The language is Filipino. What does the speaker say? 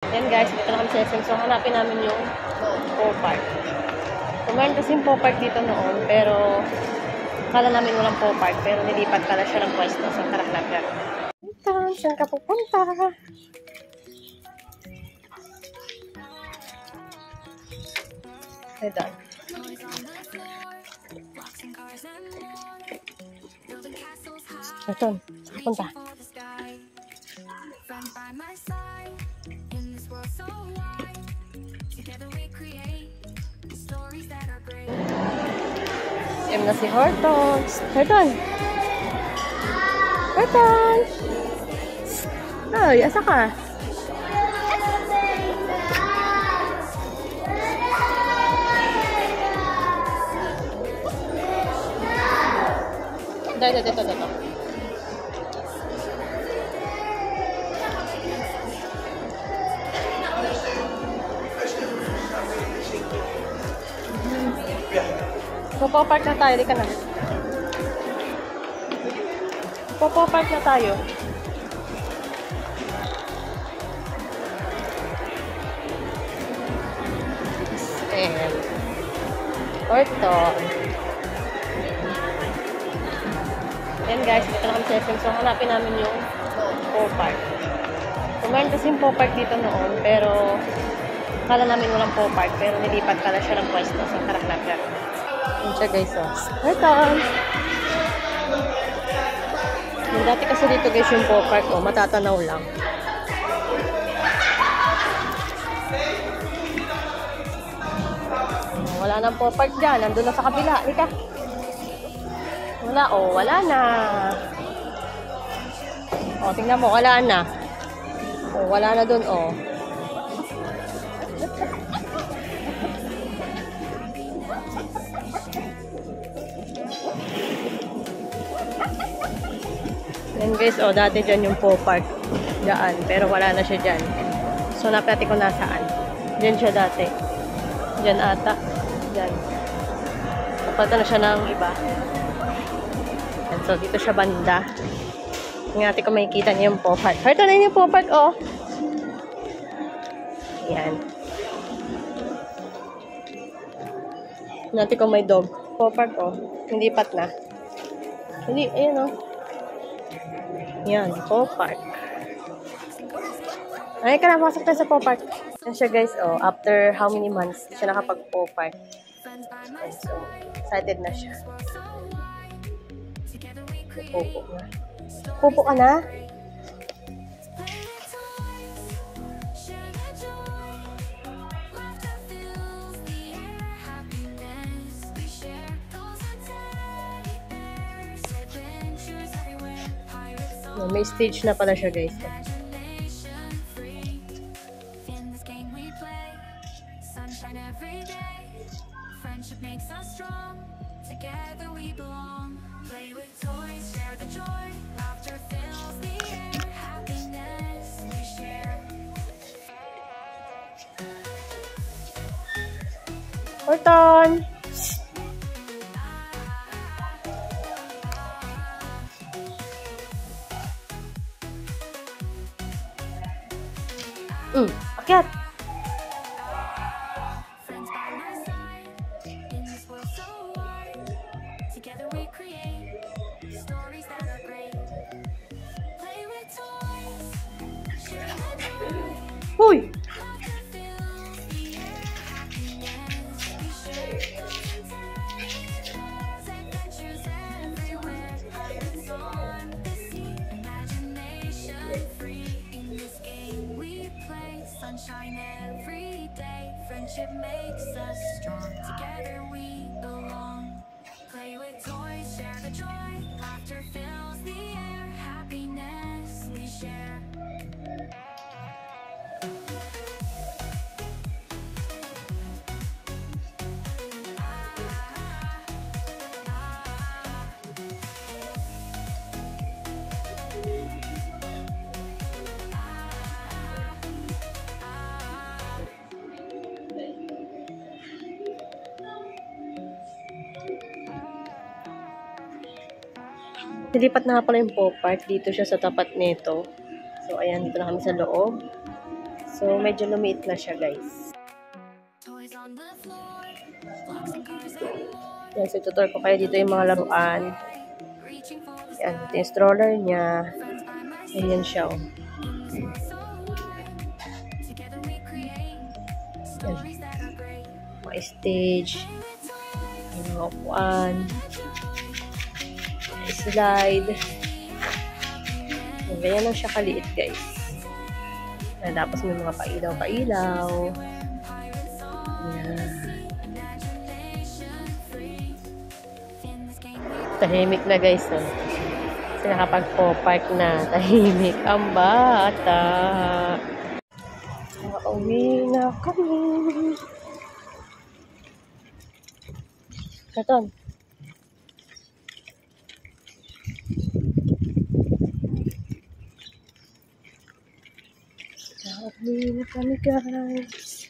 Yan guys, dito na kami sa SM. So, hanapin namin yung Popark. So, meron kasing Popark dito noon, pero akala namin walang Popark, pero nilipat pala siya ng pwesto. So, tara natin. Saan ka pupunta? Ito. Ito. Saan ka punta? SM na si Horton. Horton! Horton! Ay, asa ka? Dito. Popark na tayo, di ka na. Popark na tayo. And Horton. Yan guys, dito na kami sa SM. So, hanapin namin yung Popark. So, meron kasing Popark dito noon, pero akala namin walang Popark, pero nilipat pala siya ng pwesto. So, tara natin. Yan siya guys, oh. Horton! Yung dati kasi dito guys yung Popark, oh, matatanaw lang. Wala nang Popark dyan. Nandun na sa kabila. Halika. Wala, oh. Wala na. Oh, tingnan mo. Wala na. Oh, wala na dun, oh. Yan guys, oh. Dati dyan yung Popark. Daan. Pero wala na siya dyan. So, napati ko nasaan. Dyan siya dati. Dyan ata. Dyan. Napalta na siya ng iba. And so, dito siya banda. Ingati ko makikita niyo yung Popark. Ito na yung Popark, oh. Yan. Ingati ko may dog. Popark, oh. Hindi pat na. Hindi, ayun, oh. Yan, Popark. Ay, ka na, pasok tayo sa Popark. Yan siya, guys, oh. After how many months siya nakapag-Popark. And so, excited na siya. Pupo na. Pupo ka na? May stage na pala siya, guys. Horton! Akyat! Huy! Friendship makes us strong. Together we belong. Play with toys, share the joy. Laughter fills the air. Happiness we share. Nilipat na nga pala yung Popark. Dito siya sa tapat nito. So, ayan. Dito na kami sa loob. So, medyo lumiit na siya, guys. Toys on the floor, blocks and cars and more. Yan, so tutor ko kayo dito yung mga laruan. Reaching for the Yan, ito yung stroller niya. friends by my side. Ganyan siya, oh. So wide. Together we create stories that are great. Mga stage. Yung mga upuan. Slide. Yan, ganyan lang siya kaliit, guys. Yan, tapos may mga pailaw-pailaw. Yan. Tahimik na, guys, oh. Kasi nakapag-po-park na. Tahimik ang bata. Makauwi na kami. Katon. Makauwi na kami, guys.